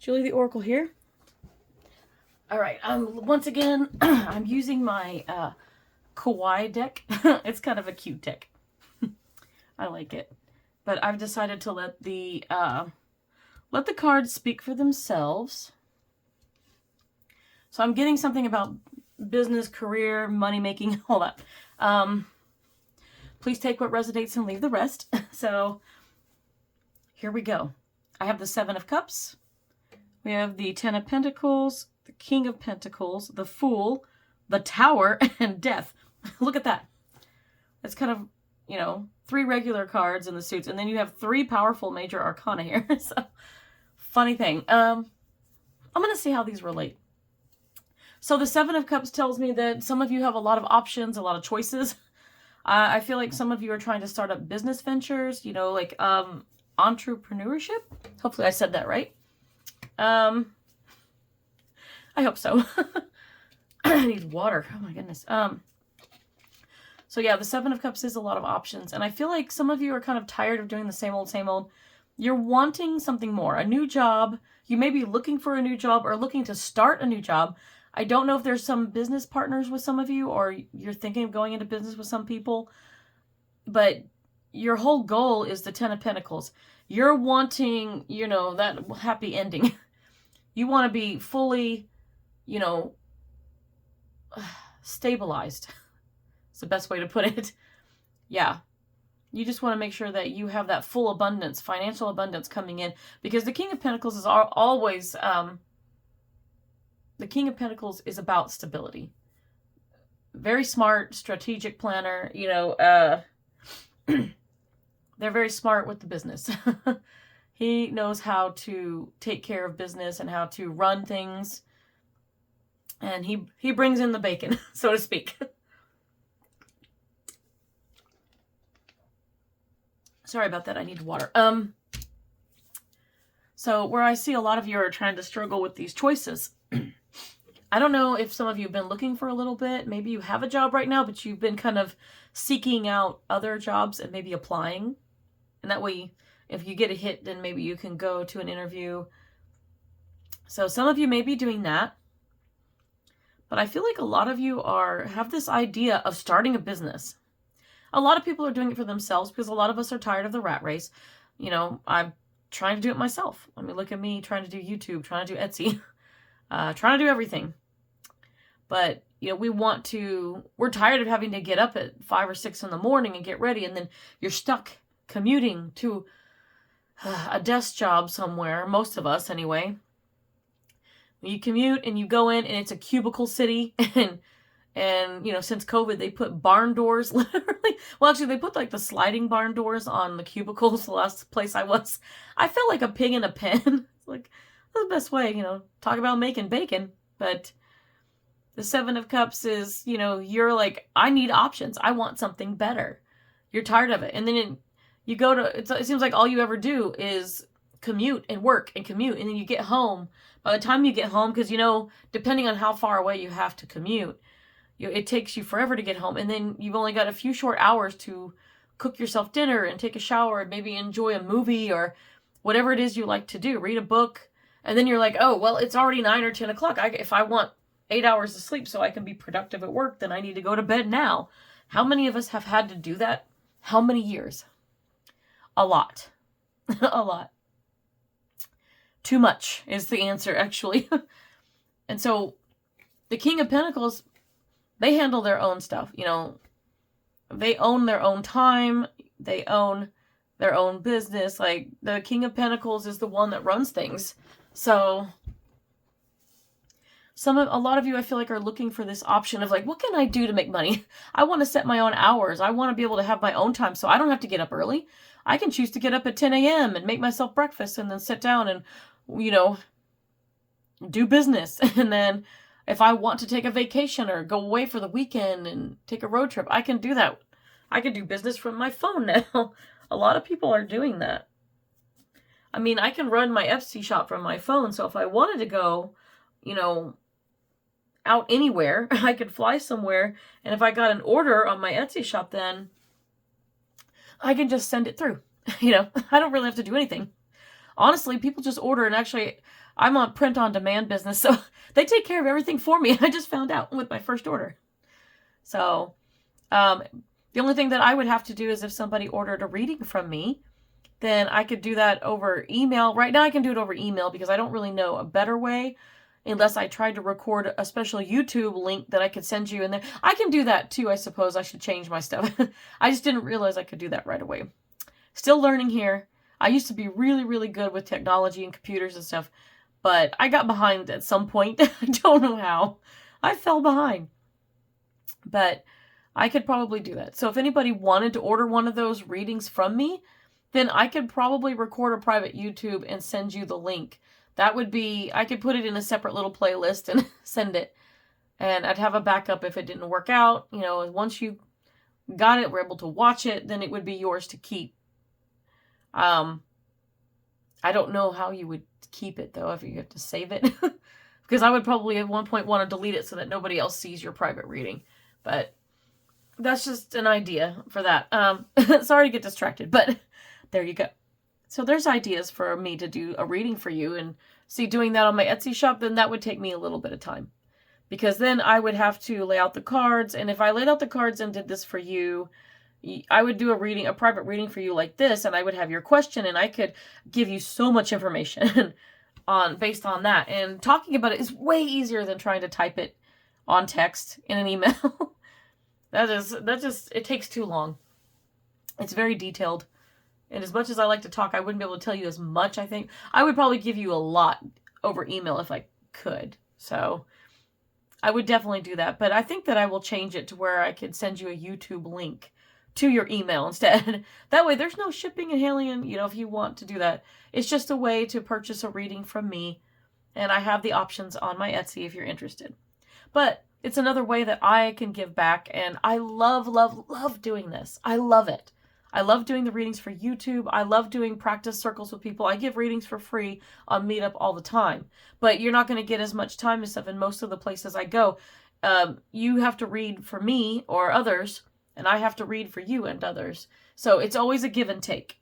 Julie the Oracle here. All right, once again, I'm using my Kawaii deck. It's kind of a cute deck. I like it. But I've decided to let the cards speak for themselves. So I'm getting something about business, career, money making, all that. Please take what resonates and leave the rest. So here we go. I have the Seven of Cups. We have the Ten of Pentacles, the King of Pentacles, the Fool, the Tower, and Death. Look at that. It's kind of, you know, 3 regular cards in the suits, and then you have 3 powerful major arcana here. So, funny thing. I'm going to see how these relate. So the Seven of Cups tells me that some of you have a lot of options, a lot of choices. I feel like some of you are trying to start up business ventures, you know, like entrepreneurship. Hopefully I said that right. I hope so. I need water. Oh my goodness. So yeah, the Seven of Cups is a lot of options. And I feel like some of you are kind of tired of doing the same old, same old. You're wanting something more, a new job. You may be looking for a new job or looking to start a new job. I don't know if there's some business partners with some of you, or you're thinking of going into business with some people, but your whole goal is the Ten of Pentacles. You're wanting, you know, that happy ending. You want to be fully, you know, stabilized. It's the best way to put it. Yeah. You just want to make sure that you have that full abundance, financial abundance coming in, because the King of Pentacles is always, the King of Pentacles is about stability. Very smart, strategic planner, you know, they're very smart with the business. He knows how to take care of business and how to run things. And he brings in the bacon, so to speak. Sorry about that. I need water. So where I see a lot of you are trying to struggle with these choices. I don't know if some of you have been looking for a little bit. Maybe you have a job right now, but you've been kind of seeking out other jobs and maybe applying. And that way, if you get a hit, then maybe you can go to an interview. So some of you may be doing that. But I feel like a lot of you have this idea of starting a business. A lot of people are doing it for themselves because a lot of us are tired of the rat race. You know, I'm trying to do it myself. I mean, look at me trying to do YouTube, trying to do Etsy, trying to do everything. But, you know, we're tired of having to get up at 5 or 6 in the morning and get ready. And then you're stuck commuting to a desk job somewhere, most of us anyway. You commute and you go in and it's a cubicle city, and you know, since COVID they put barn doors literally. Well, actually they put like the sliding barn doors on the cubicles. The last place I was, I felt like a pig in a pen. It's like, that's the best way, you know, talk about making bacon. But the Seven of Cups is, you know, you're like, I need options. I want something better. You're tired of it. And then you go to, it seems like all you ever do is commute and work and commute. And then you get home. By the time you get home, because, you know, depending on how far away you have to commute, it takes you forever to get home. And then you've only got a few short hours to cook yourself dinner and take a shower and maybe enjoy a movie or whatever it is you like to do, read a book. And then you're like, oh, well, it's already 9 or 10 o'clock. If I want 8 hours of sleep so I can be productive at work, then I need to go to bed now. How many of us have had to do that? How many years? A lot. A lot. Too much is the answer, actually. And so the King of Pentacles, they handle their own stuff. You know, they own their own time. They own their own business. Like, the King of Pentacles is the one that runs things. So a lot of you, I feel like, are looking for this option of like, what can I do to make money? I want to set my own hours. I want to be able to have my own time so I don't have to get up early. I can choose to get up at 10 a.m. and make myself breakfast and then sit down and, you know, do business. And then if I want to take a vacation or go away for the weekend and take a road trip, I can do that. I can do business from my phone now. A lot of people are doing that. I mean, I can run my Etsy shop from my phone. So if I wanted to go, you know, out anywhere, I could fly somewhere. And if I got an order on my Etsy shop, then I can just send it through. You know, I don't really have to do anything. honestly, people just order, and actually I'm on print on demand business, so they take care of everything for me. I just found out with my first order. So the only thing that I would have to do is if somebody ordered a reading from me, then I could do that over email. Right now I can do it over email because I don't really know a better way unless I tried to record a special YouTube link that I could send you in there. I can do that too, I suppose. I should change my stuff. I just didn't realize I could do that right away. Still learning here. I used to be really, really good with technology and computers and stuff, but I got behind at some point. I don't know how. I fell behind. But I could probably do that. So if anybody wanted to order one of those readings from me, then I could probably record a private YouTube and send you the link. That would be, I could put it in a separate little playlist and send it. And I'd have a backup if it didn't work out. You know, once you got it, were able to watch it, then it would be yours to keep. I don't know how you would keep it, though, if you have to save it. Because I would probably at one point want to delete it so that nobody else sees your private reading. But that's just an idea for that. Sorry to get distracted, but there you go. So there's ideas for me to do a reading for you, and see, doing that on my Etsy shop, then that would take me a little bit of time, because then I would have to lay out the cards. And if I laid out the cards and did this for you, I would do a private reading for you like this, and I would have your question, and I could give you so much information based on that. And talking about it is way easier than trying to type it on text in an email. It takes too long. It's very detailed. And as much as I like to talk, I wouldn't be able to tell you as much, I think. I would probably give you a lot over email if I could. So I would definitely do that. But I think that I will change it to where I could send you a YouTube link to your email instead. That way there's no shipping and handling, you know, if you want to do that. It's just a way to purchase a reading from me. And I have the options on my Etsy if you're interested. But it's another way that I can give back. And I love, love, love doing this. I love it. I love doing the readings for YouTube. I love doing practice circles with people. I give readings for free on Meetup all the time. But you're not going to get as much time and stuff in most of the places I go. You have to read for me or others, and I have to read for you and others. So it's always a give and take.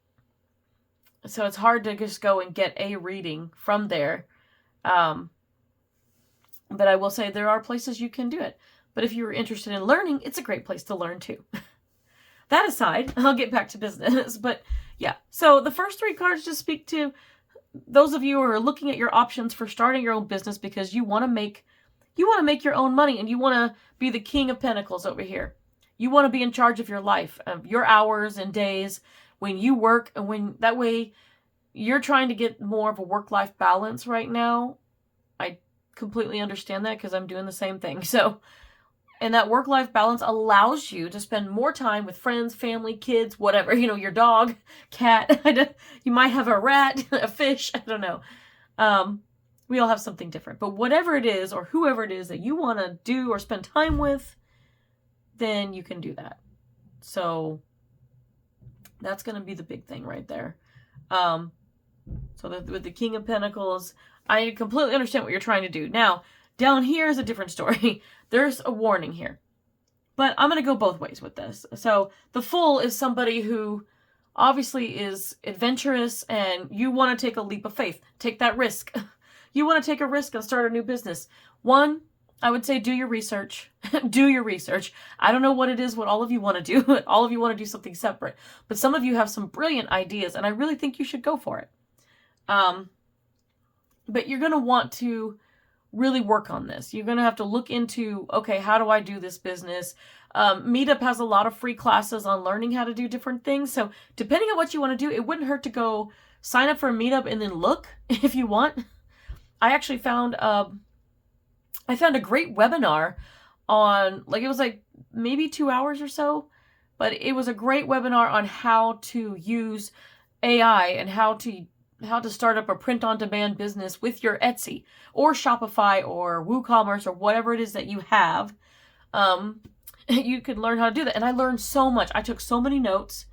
So it's hard to just go and get a reading from there. But I will say there are places you can do it. But if you're interested in learning, it's a great place to learn too. That aside, I'll get back to business. But yeah, so the first 3 cards just speak to those of you who are looking at your options for starting your own business because you want to make your own money, and you want to be the King of Pentacles over here. You want to be in charge of your life, of your hours and days when you work, and when that way you're trying to get more of a work-life balance right now. I completely understand that because I'm doing the same thing. So, and that work-life balance allows you to spend more time with friends, family, kids, whatever, you know, your dog, cat. You might have a rat, a fish, I don't know. We all have something different. But whatever it is, or whoever it is that you want to do or spend time with, then you can do that. So that's going to be the big thing right there. With the King of Pentacles, I completely understand what you're trying to do. Now, down here is a different story. There's a warning here. But I'm going to go both ways with this. So the Fool is somebody who obviously is adventurous, and you want to take a leap of faith. Take that risk. You want to take a risk and start a new business. One, I would say do your research. Do your research. I don't know what it is, what all of you want to do. All of you want to do something separate. But some of you have some brilliant ideas, and I really think you should go for it. But you're going to want to really work on this. You're going to have to look into, okay, how do I do this business? Meetup has a lot of free classes on learning how to do different things. So depending on what you want to do, it wouldn't hurt to go sign up for a Meetup and then look if you want. I actually found a great webinar on, like, it was like maybe 2 hours or so, but it was a great webinar on how to use AI and how to start up a print-on-demand business with your Etsy or Shopify or WooCommerce or whatever it is that you have. You could learn how to do that. And I learned so much. I took so many notes.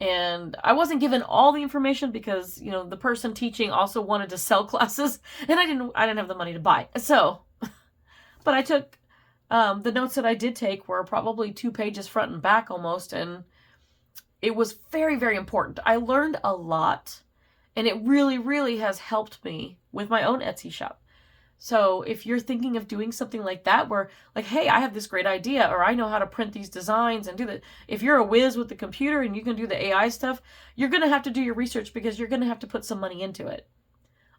And I wasn't given all the information because, you know, the person teaching also wanted to sell classes. And I didn't have the money to buy. So, but I took, the notes that I did take were probably 2 pages front and back almost. And it was very, very important. I learned a lot. And it really, really has helped me with my own Etsy shop. So if you're thinking of doing something like that, where like, hey, I have this great idea, or I know how to print these designs and do that. If you're a whiz with the computer and you can do the AI stuff, you're going to have to do your research because you're going to have to put some money into it.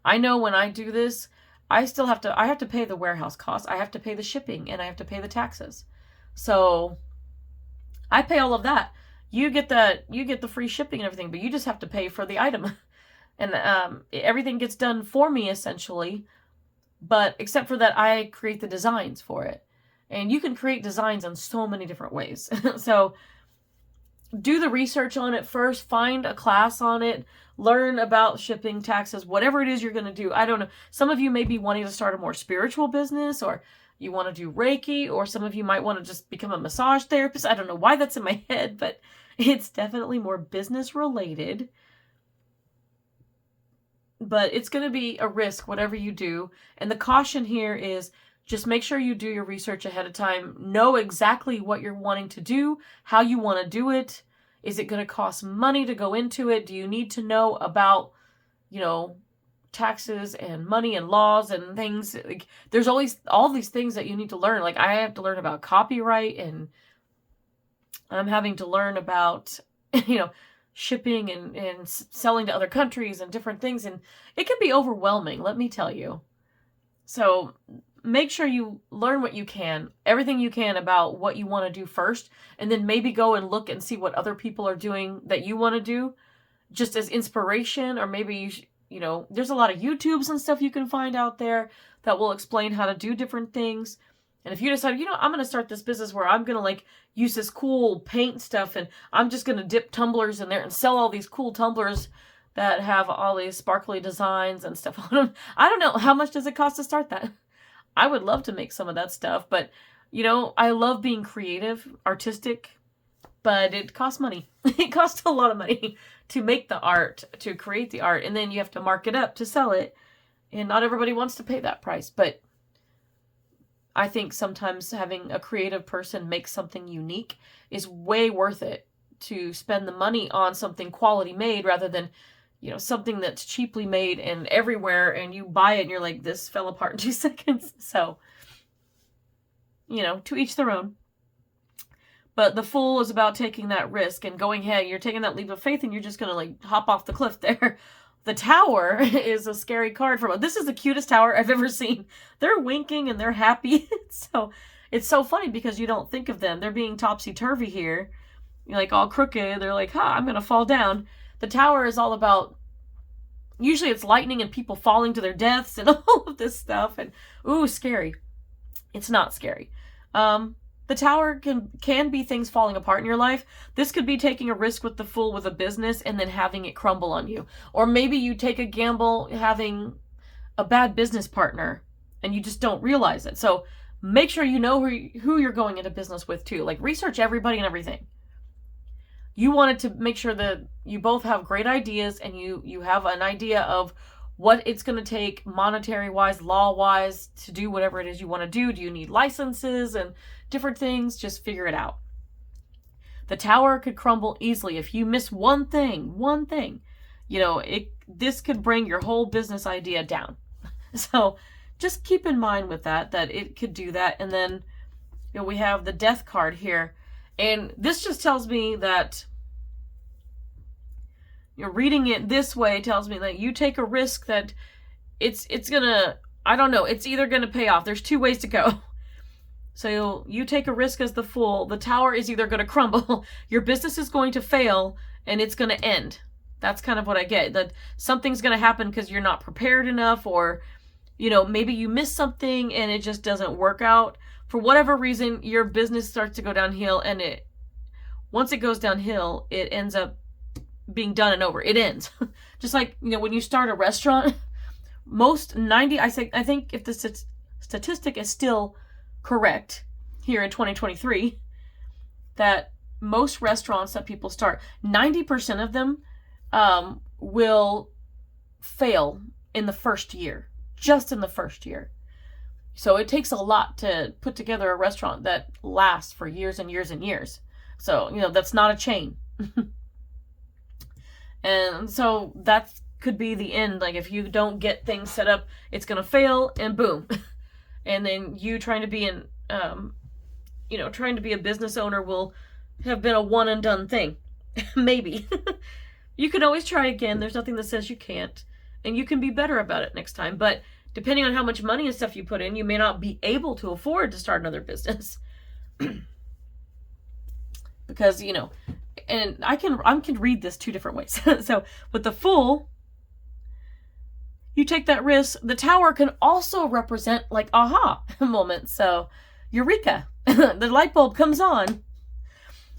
I know when I do this, I have to pay the warehouse costs. I have to pay the shipping and I have to pay the taxes. So I pay all of that. You get the free shipping and everything, but you just have to pay for the item. And everything gets done for me essentially. But except for that, I create the designs for it. And you can create designs in so many different ways. So do the research on it first. Find a class on it. Learn about shipping, taxes, whatever it is you're going to do. I don't know. Some of you may be wanting to start a more spiritual business, or you want to do Reiki, or some of you might want to just become a massage therapist. I don't know why that's in my head, but it's definitely more business related. But it's going to be a risk, whatever you do. And the caution here is just make sure you do your research ahead of time. Know exactly what you're wanting to do, how you want to do it. Is it going to cost money to go into it? Do you need to know about, taxes and money and laws and things? Like, there's always all these things that you need to learn. Like, I have to learn about copyright, and I'm having to learn about, shipping and selling to other countries and different things. And it can be overwhelming, let me tell you. So make sure you learn what you can, everything you can about what you want to do first, and then maybe go and look and see what other people are doing that you want to do just as inspiration. Or maybe, there's a lot of YouTubes and stuff you can find out there that will explain how to do different things. And if you decide, I'm going to start this business where I'm going to use this cool paint stuff, and I'm just going to dip tumblers in there and sell all these cool tumblers that have all these sparkly designs and stuff on them. I don't know. How much does it cost to start that? I would love to make some of that stuff, but I love being creative, artistic, but it costs money. It costs a lot of money to make the art, to create the art, and then you have to mark it up to sell it. And not everybody wants to pay that price, but I think sometimes having a creative person make something unique is way worth it to spend the money on something quality made rather than, something that's cheaply made and everywhere, and you buy it and you're like, this fell apart in 2 seconds. So, to each their own. But the Fool is about taking that risk and going ahead. You're taking that leap of faith and you're just going to hop off the cliff there. The Tower is a scary card this is the cutest tower I've ever seen. They're winking and they're happy. So it's so funny because you don't think of them. They're being topsy-turvy here. All crooked. They're like, I'm going to fall down. The Tower is all about, usually it's lightning and people falling to their deaths and all of this stuff. And, ooh, scary. It's not scary. The Tower can be things falling apart in your life. This could be taking a risk with the Fool with a business and then having it crumble on you. Or maybe you take a gamble having a bad business partner and you just don't realize it. So make sure you know who you're going into business with too. Research everybody and everything. You wanted to make sure that you both have great ideas and you have an idea of what it's going to take monetary-wise, law-wise, to do whatever it is you want to do. Do you need licenses and different things? Just figure it out. The Tower could crumble easily if you miss one thing. This could bring your whole business idea down. So just keep in mind with that it could do that. And then we have the Death card here. And this just tells me that reading it this way tells me that you take a risk that it's gonna, I don't know, it's either gonna pay off. There's 2 ways to go. So you take a risk as the Fool. The Tower is either gonna crumble, your business is going to fail, and it's gonna end. That's kind of what I get. That something's gonna happen because you're not prepared enough, or maybe you miss something and it just doesn't work out. For whatever reason, your business starts to go downhill, and once it goes downhill, it ends up being done and over. It ends. Just like, when you start a restaurant, I think if the statistic is still correct here in 2023, that most restaurants that people start, 90% of them will fail in the first year, just in the first year. So it takes a lot to put together a restaurant that lasts for years and years and years. So, that's not a chain. And so that's could be the end. Like if you don't get things set up, it's going to fail and boom. And then you trying to be trying to be a business owner will have been a one and done thing. Maybe. You can always try again. There's nothing that says you can't. And you can be better about it next time. But depending on how much money and stuff you put in, you may not be able to afford to start another business. Because, and I can read this two different ways. So with the Fool, you take that risk. The Tower can also represent like aha moments. So eureka, the light bulb comes on.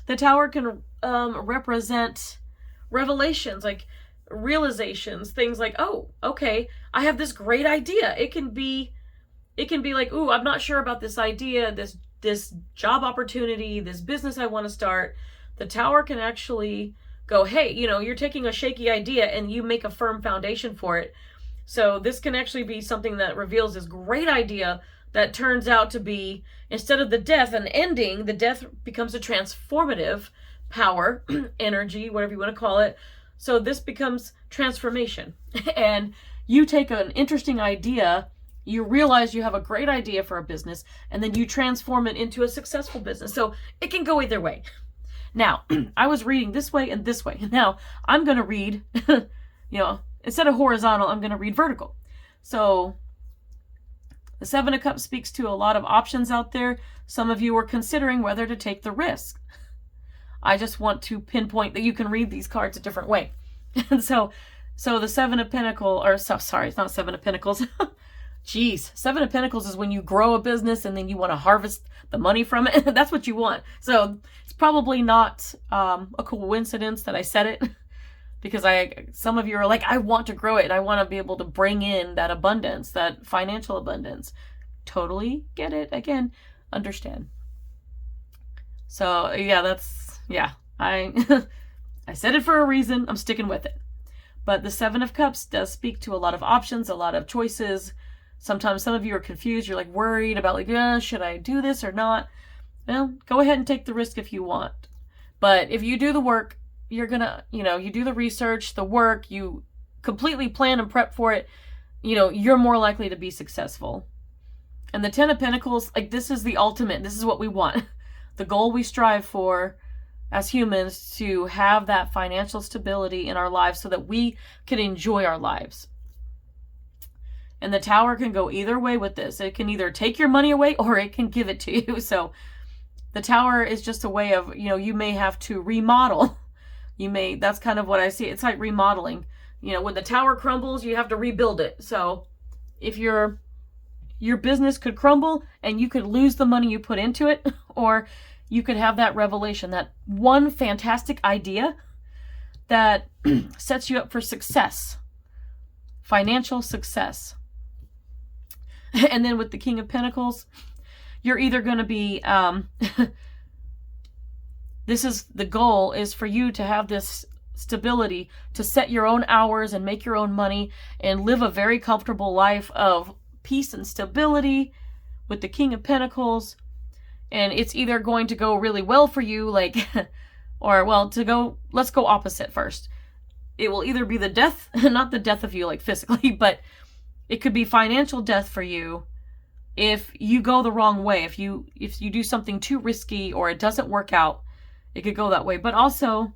The Tower can represent revelations, like realizations, things like, oh, okay, I have this great idea. It can be like, ooh, I'm not sure about this idea, this job opportunity, this business I want to start. The Tower can actually go, hey, you're taking a shaky idea and you make a firm foundation for it. So this can actually be something that reveals this great idea that turns out to be, instead of the death and ending, the death becomes a transformative power, energy, whatever you want to call it. So this becomes transformation. And you take an interesting idea, you realize you have a great idea for a business, and then you transform it into a successful business. So it can go either way. Now, I was reading this way and this way. Now, I'm going to read, instead of horizontal, I'm going to read vertical. So the Seven of Cups speaks to a lot of options out there. Some of you are considering whether to take the risk. I just want to pinpoint that you can read these cards a different way. And so the Seven of Pentacles, sorry, it's not Seven of Pentacles. Jeez, Seven of Pentacles is when you grow a business and then you want to harvest the money from it. That's what you want. So it's probably not a coincidence that I said it, because some of you are like, I want to grow it and I want to be able to bring in that abundance, that financial abundance. Totally get it. Again, understand. So I I said it for a reason. I'm sticking with it. But the Seven of Cups does speak to a lot of options, a lot of choices. Sometimes some of you are confused. You're like worried about like, should I do this or not? Well, go ahead and take the risk if you want. But if you do the work, you're gonna, you do the research, the work, you completely plan and prep for it, you're more likely to be successful. And the Ten of Pentacles, like this is the ultimate. This is what we want. The goal we strive for as humans, to have that financial stability in our lives so that we can enjoy our lives. And the Tower can go either way with this. It can either take your money away or it can give it to you. So the Tower is just a way of, you may have to remodel. That's kind of what I see. It's like remodeling. When the tower crumbles, you have to rebuild it. So if your business could crumble and you could lose the money you put into it, or you could have that revelation, that one fantastic idea that sets you up for success, financial success. And then with the King of Pentacles, you're either going to be, this is the goal, is for you to have this stability, to set your own hours and make your own money and live a very comfortable life of peace and stability with the King of Pentacles. And it's either going to go really well for you, like, let's go opposite first. It will either be the death, not the death of you like physically, but it could be financial death for you if you go the wrong way. If you do something too risky or it doesn't work out, it could go that way. But also,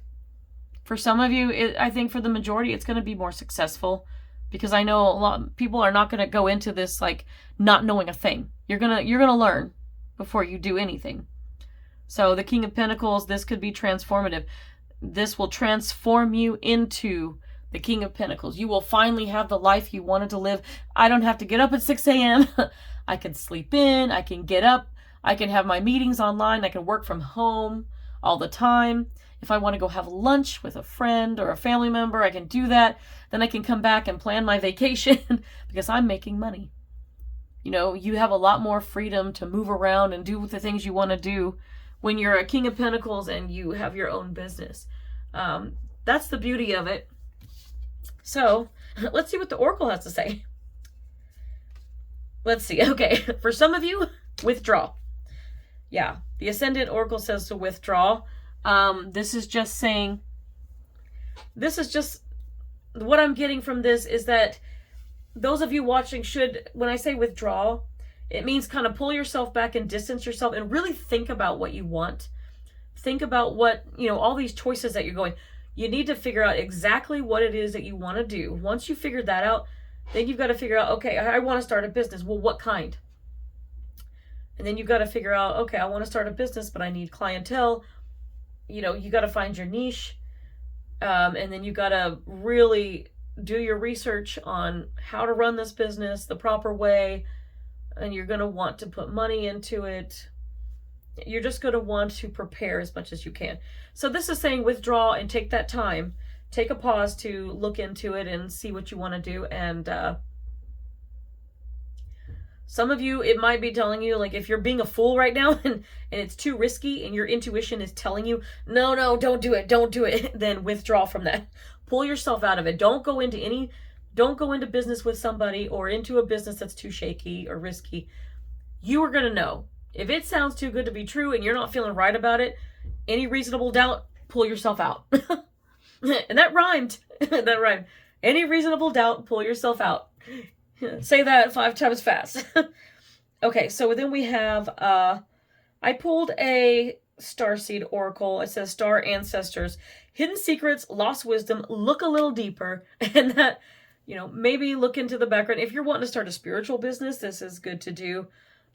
for some of you, I think for the majority, it's going to be more successful, because I know a lot of people are not going to go into this like not knowing a thing. You're gonna learn before you do anything. So the King of Pentacles, this could be transformative. This will transform you into the King of Pentacles. You will finally have the life you wanted to live. I don't have to get up at 6 a.m. I can sleep in, I can get up, I can have my meetings online, I can work from home all the time. If I want to go have lunch with a friend or a family member, I can do that. Then I can come back and plan my vacation because I'm making money. You have a lot more freedom to move around and do the things you want to do when you're a King of Pentacles and you have your own business. That's the beauty of it. So let's see what the Oracle has to say. Let's see. Okay, for some of you, withdraw. Yeah, the Ascendant Oracle says to withdraw. This is just what I'm getting from this is that those of you watching should, when I say withdraw, it means kind of pull yourself back and distance yourself and really think about what you want. Think about what, all these choices that you're going. You need to figure out exactly what it is that you want to do. Once you figure that out, then you've got to figure out, okay, I want to start a business. Well, what kind? And then you've got to figure out, okay, I want to start a business, but I need clientele. You got to find your niche. And then you got to really do your research on how to run this business the proper way. And you're going to want to put money into it. You're just going to want to prepare as much as you can. So this is saying withdraw and take that time. Take a pause to look into it and see what you want to do. And some of you, it might be telling you, like, if you're being a fool right now and it's too risky and your intuition is telling you, no, don't do it, then withdraw from that. Pull yourself out of it. Don't go into business with somebody or into a business that's too shaky or risky. You are going to know. If it sounds too good to be true and you're not feeling right about it, any reasonable doubt, pull yourself out. And that rhymed. That rhymed. Any reasonable doubt, pull yourself out. Say that 5 times fast. Okay, so then we have, I pulled a Starseed Oracle. It says Star Ancestors. Hidden secrets, lost wisdom, look a little deeper. And that, maybe look into the background. If you're wanting to start a spiritual business, this is good to do.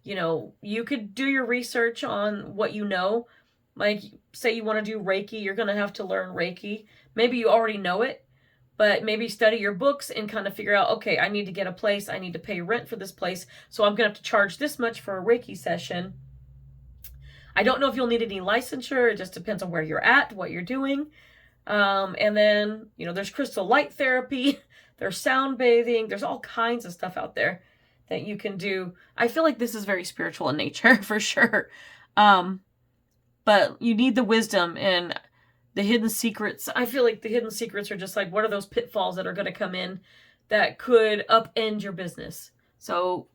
You could do your research on what you know. Like, say you want to do Reiki, you're going to have to learn Reiki. Maybe you already know it, but maybe study your books and kind of figure out, okay, I need to get a place. I need to pay rent for this place. So I'm going to have to charge this much for a Reiki session. I don't know if you'll need any licensure. It just depends on where you're at, what you're doing. And then, there's crystal light therapy. There's sound bathing. There's all kinds of stuff out there that you can do. I feel like this is very spiritual in nature, for sure. But you need the wisdom and the hidden secrets. I feel like the hidden secrets are just like, what are those pitfalls that are going to come in that could upend your business? So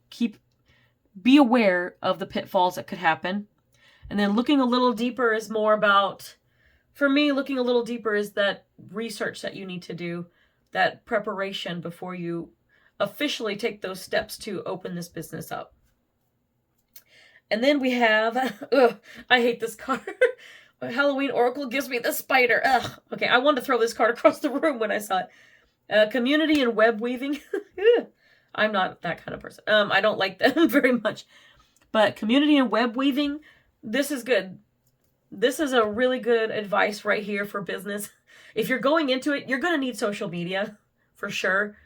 be aware of the pitfalls that could happen. And then looking a little deeper is more about, for me, looking a little deeper is that research that you need to do, that preparation before you officially take those steps to open this business up. And then we have, I hate this card. Halloween Oracle gives me the spider. Okay, I wanted to throw this card across the room when I saw it. Community and web weaving. I'm not that kind of person. I don't like them very much. But community and web weaving, this is good. This is a really good advice right here for business. If you're going into it, you're going to need social media for sure.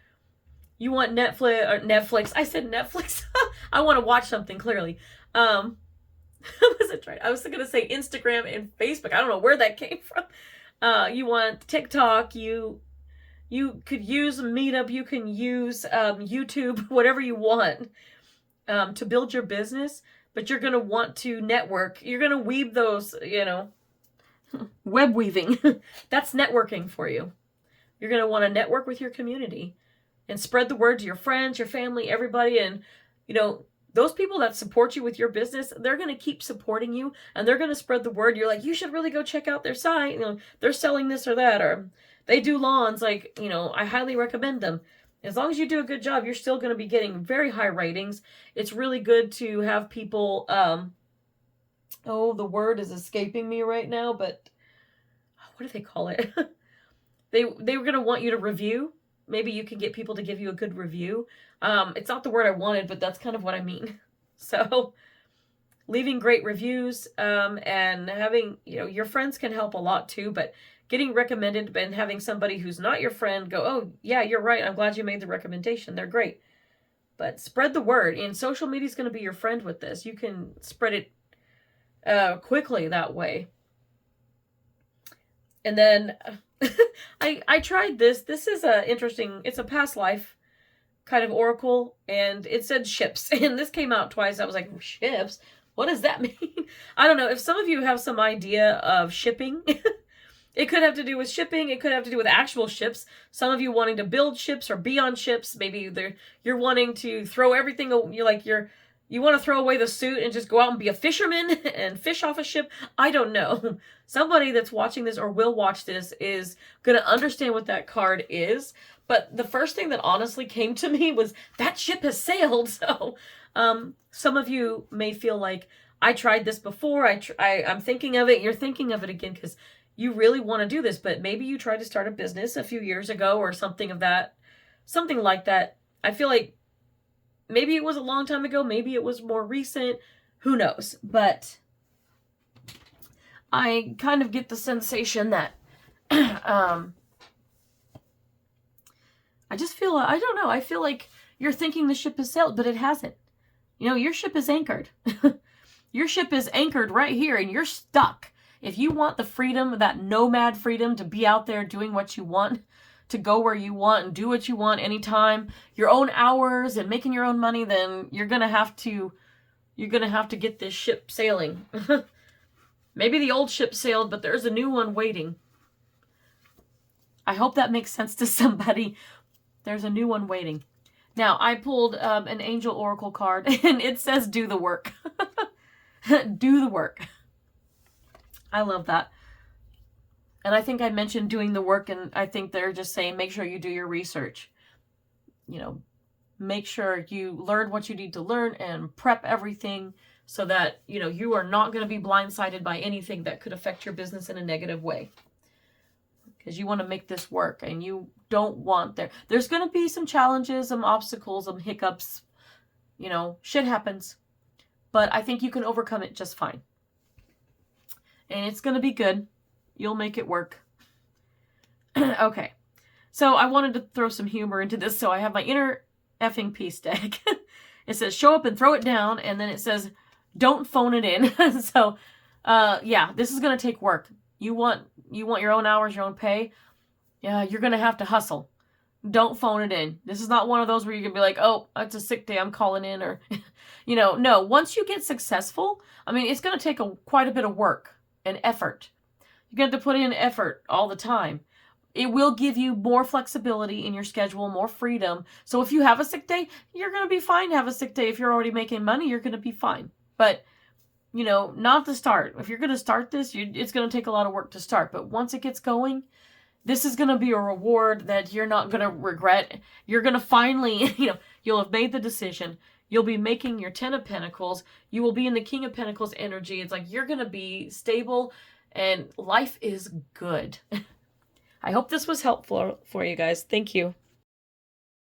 You want Netflix. I said Netflix. I want to watch something, clearly. I wasn't trying. I was going to say Instagram and Facebook. I don't know where that came from. You want TikTok. You could use Meetup. You can use YouTube, whatever you want to build your business. But you're going to want to network. You're going to weave those, web weaving. That's networking for you. You're going to want to network with your community and spread the word to your friends, your family, everybody. And, those people that support you with your business, they're going to keep supporting you and they're going to spread the word. You're like, you should really go check out their site. They're selling this or that, or they do lawns. Like, I highly recommend them. As long as you do a good job, you're still going to be getting very high ratings. It's really good to have people, the word is escaping me right now, but what do they call it? They were going to want you to review. Maybe you can get people to give you a good review. It's not the word I wanted, but that's kind of what I mean. So leaving great reviews, and having, your friends can help a lot too, but getting recommended and having somebody who's not your friend go, oh yeah, you're right. I'm glad you made the recommendation. They're great. But spread the word, and social media is going to be your friend with this. You can spread it quickly that way. And then I tried this. This is interesting. It's a past life kind of oracle, and it said ships. And this came out twice. I was like, ships? What does that mean? I don't know. If some of you have some idea of shipping, it could have to do with shipping. It could have to do with actual ships. Some of you wanting to build ships or be on ships. Maybe you're wanting to throw everything. You're You want to throw away the suit and just go out and be a fisherman and fish off a ship? I don't know. Somebody that's watching this or will watch this is going to understand what that card is. But the first thing that honestly came to me was that ship has sailed. So some of you may feel like, I tried this before. I'm thinking of it. You're thinking of it again because you really want to do this. But maybe you tried to start a business a few years ago or something like that. I feel like maybe it was a long time ago. Maybe it was more recent. Who knows? But I kind of get the sensation that I just feel, I don't know. I feel like you're thinking the ship has sailed, but it hasn't. You know, your ship is anchored. Your ship is anchored right here and you're stuck. If you want the freedom, that nomad freedom to be out there doing what you want, to go where you want and do what you want anytime, your own hours and making your own money, then you're going to have to get this ship sailing. Maybe the old ship sailed, but there's a new one waiting. I hope that makes sense to somebody. There's a new one waiting. Now, I pulled an Angel Oracle card and it says do the work. Do the work. I love that. And I think I mentioned doing the work, and I think they're just saying make sure you do your research. You know, make sure you learn what you need to learn and prep everything so that, you know, you are not going to be blindsided by anything that could affect your business in a negative way. Because you want to make this work and you don't want there's going to be some challenges, some obstacles, some hiccups. You know, shit happens. But I think you can overcome it just fine. And it's going to be good. You'll make it work. Okay. So I wanted to throw some humor into this. So I have my inner effing peace deck. It says show up and throw it down. And then it says don't phone it in. So yeah, this is going to take work. You want your own hours, your own pay. Yeah, you're going to have to hustle. Don't phone it in. This is not one of those where you can be like, oh, it's a sick day, I'm calling in, or, you know, no. Once you get successful, I mean, it's going to take quite a bit of work and effort. You have to put in effort all the time. It will give you more flexibility in your schedule, more freedom. So if you have a sick day, you're going to be fine to have a sick day. If you're already making money, you're going to be fine. But, you know, not to start. If you're going to start this, it's going to take a lot of work to start. But once it gets going, this is going to be a reward that you're not going to regret. You're going to finally, you know, you'll have made the decision. You'll be making your 10 of Pentacles. You will be in the King of Pentacles energy. It's like you're going to be stable and life is good. I hope this was helpful for you guys. Thank you.